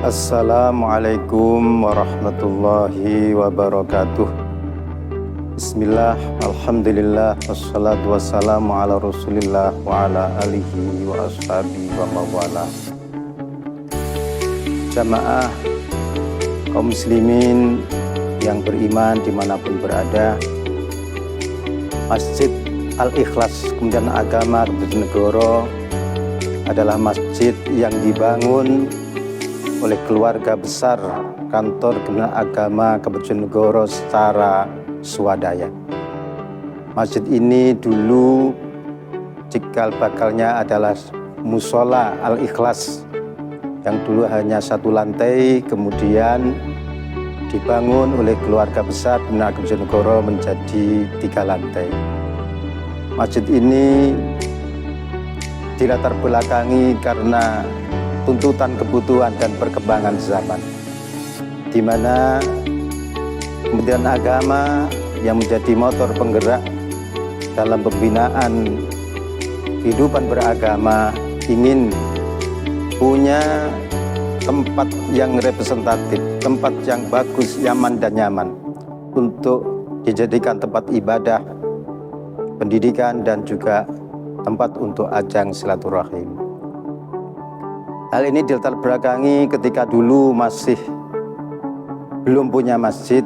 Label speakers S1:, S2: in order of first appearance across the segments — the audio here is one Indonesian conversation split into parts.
S1: Assalamualaikum warahmatullahi wabarakatuh. Bismillah, alhamdulillah, wassalatu wassalamu ala rasulillah wa ala alihi wa ashabihi wa mawala. Jamaah kaum muslimin yang beriman dimanapun berada, Masjid Al-Ikhlas Kementerian Agama Bojonegoro adalah masjid yang dibangun oleh keluarga besar kantor Kementerian Agama Bojonegoro secara swadaya. Masjid ini dulu cikal bakalnya adalah Musola Al-Ikhlas yang dulu hanya satu lantai, kemudian dibangun oleh keluarga besar Kementerian Agama Bojonegoro menjadi 3 lantai. Masjid ini dilatar belakangi karena tuntutan kebutuhan dan perkembangan zaman, di mana Kementerian Agama yang menjadi motor penggerak dalam pembinaan kehidupan beragama ingin punya tempat yang representatif, tempat yang bagus, nyaman dan nyaman untuk dijadikan tempat ibadah, pendidikan dan juga tempat untuk ajang silaturahim. Hal ini dilatar belakangi ketika dulu masih belum punya masjid.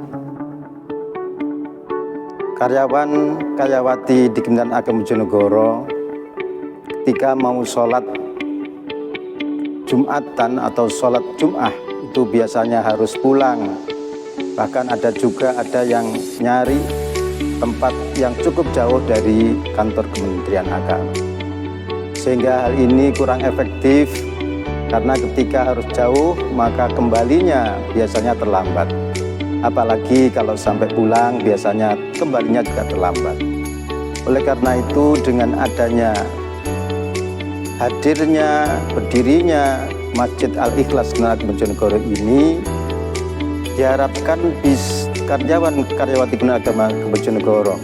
S1: Karyawan-karyawati di Kementerian Agama Bojonegoro ketika mau sholat Jumatan atau sholat Jum'ah itu biasanya harus pulang. Bahkan ada yang nyari tempat yang cukup jauh dari kantor Kementerian Agama. Sehingga hal ini kurang efektif, karena ketika harus jauh maka kembalinya biasanya terlambat. Apalagi kalau sampai pulang biasanya kembalinya juga terlambat. Oleh karena itu, dengan adanya hadirnya, berdirinya Masjid Al-Ikhlas Kementerian Agama Bojonegoro ini, diharapkan karyawan-karyawati Kementerian Agama Bojonegoro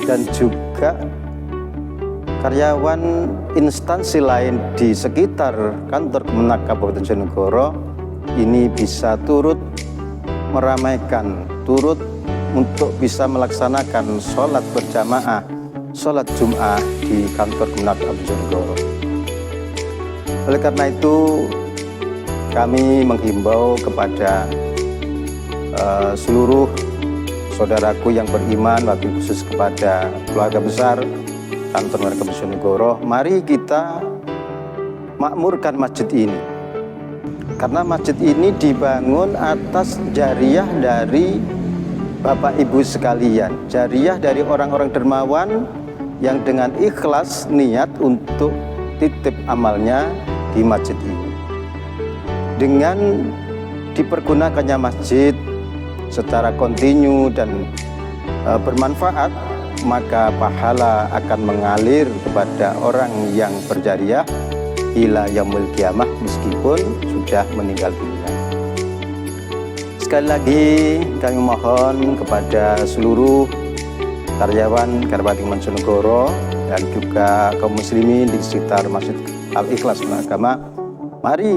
S1: dan juga karyawan instansi lain di sekitar kantor Kementerian Kabupaten Bojonegoro ini bisa turut meramaikan, turut untuk bisa melaksanakan sholat berjamaah, sholat Jum'ah di kantor Kementerian Kabupaten Bojonegoro. Oleh karena itu, kami menghimbau kepada seluruh saudaraku yang beriman, wabil khusus kepada keluarga besar kantor Kementerian Agama Bojonegoro, mari kita makmurkan masjid ini. Karena masjid ini dibangun atas jariah dari Bapak Ibu sekalian, jariah dari orang-orang dermawan yang dengan ikhlas niat untuk titip amalnya di masjid ini. Dengan dipergunakannya masjid secara kontinu dan bermanfaat, maka pahala akan mengalir kepada orang yang berjariah ila yaumil qiyamah meskipun sudah meninggal dunia. Sekali lagi kami mohon kepada seluruh karyawan Kabupaten Bojonegoro dan juga kaum muslimin di sekitar Masjid Al-Ikhlas Kementerian Agama, mari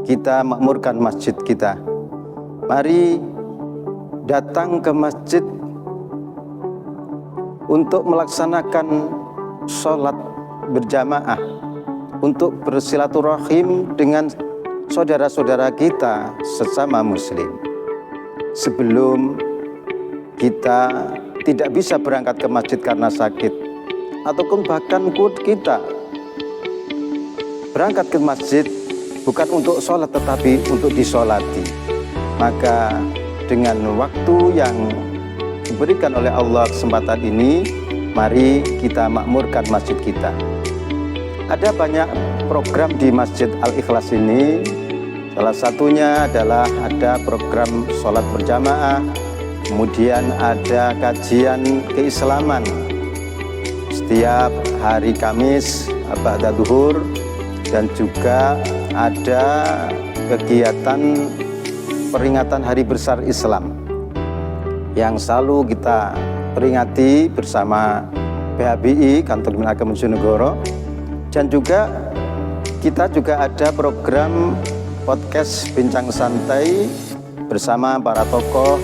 S1: kita makmurkan masjid kita. Mari datang ke masjid untuk melaksanakan sholat berjamaah, untuk bersilaturahim dengan saudara-saudara kita sesama muslim. Sebelum kita tidak bisa berangkat ke masjid karena sakit, ataupun bahkan kita berangkat ke masjid bukan untuk sholat tetapi untuk disolati, maka dengan waktu yang diberikan oleh Allah kesempatan ini, mari kita makmurkan masjid kita. Ada banyak program di Masjid Al-Ikhlas ini. Salah satunya adalah ada program sholat berjamaah, kemudian ada kajian keislaman setiap hari Kamis ba'da zuhur, dan juga ada kegiatan peringatan Hari Besar Islam yang selalu kita peringati bersama PHBI, Kantor Kementerian Agama Bojonegoro. Dan juga kita juga ada program podcast Bincang Santai bersama para tokoh,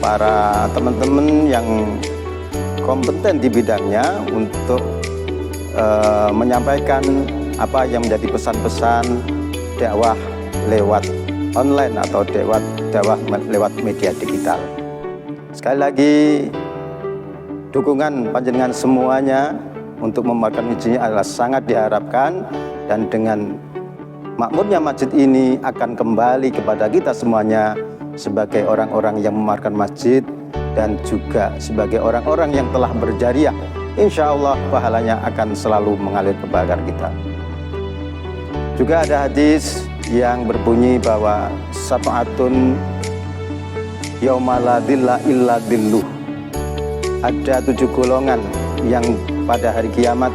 S1: para teman-teman yang kompeten di bidangnya untuk menyampaikan apa yang menjadi pesan-pesan dakwah lewat online atau dakwah lewat media digital. Sekali lagi, dukungan panjenengan semuanya untuk membagikan izinnya adalah sangat diharapkan, dan dengan makmurnya masjid ini akan kembali kepada kita semuanya sebagai orang-orang yang memarkan masjid dan juga sebagai orang-orang yang telah berjariah. Insya Allah pahalanya akan selalu mengalir kepada kita. Juga ada hadis yang berbunyi bahwa sab'atun yauma la dhilla illa dhilluh. Ada 7 golongan yang pada hari kiamat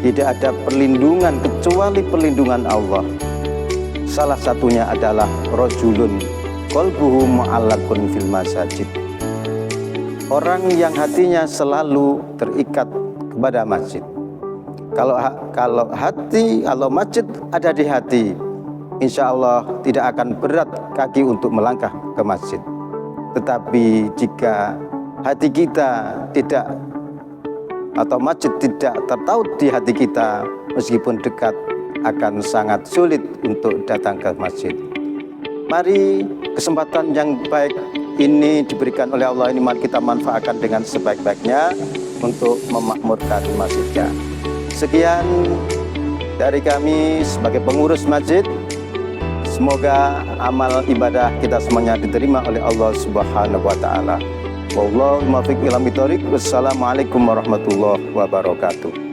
S1: tidak ada perlindungan kecuali perlindungan Allah. Salah satunya adalah rajulun qalbuhu mu'allaqun fil masajid. Orang yang hatinya selalu terikat kepada masjid. Kalau masjid ada di hati, insya Allah tidak akan berat kaki untuk melangkah ke masjid. Tetapi jika hati kita tidak, atau masjid tidak tertaut di hati kita, meskipun dekat, akan sangat sulit untuk datang ke masjid. Mari kesempatan yang baik ini diberikan oleh Allah ini, mari kita manfaatkan dengan sebaik-baiknya untuk memakmurkan masjidnya. Sekian dari kami sebagai pengurus masjid. Semoga amal ibadah kita semuanya diterima oleh Allah Subhanahu wa taala. Wallahu muwaffiq ila thoriq. Wassalamualaikum warahmatullahi wabarakatuh.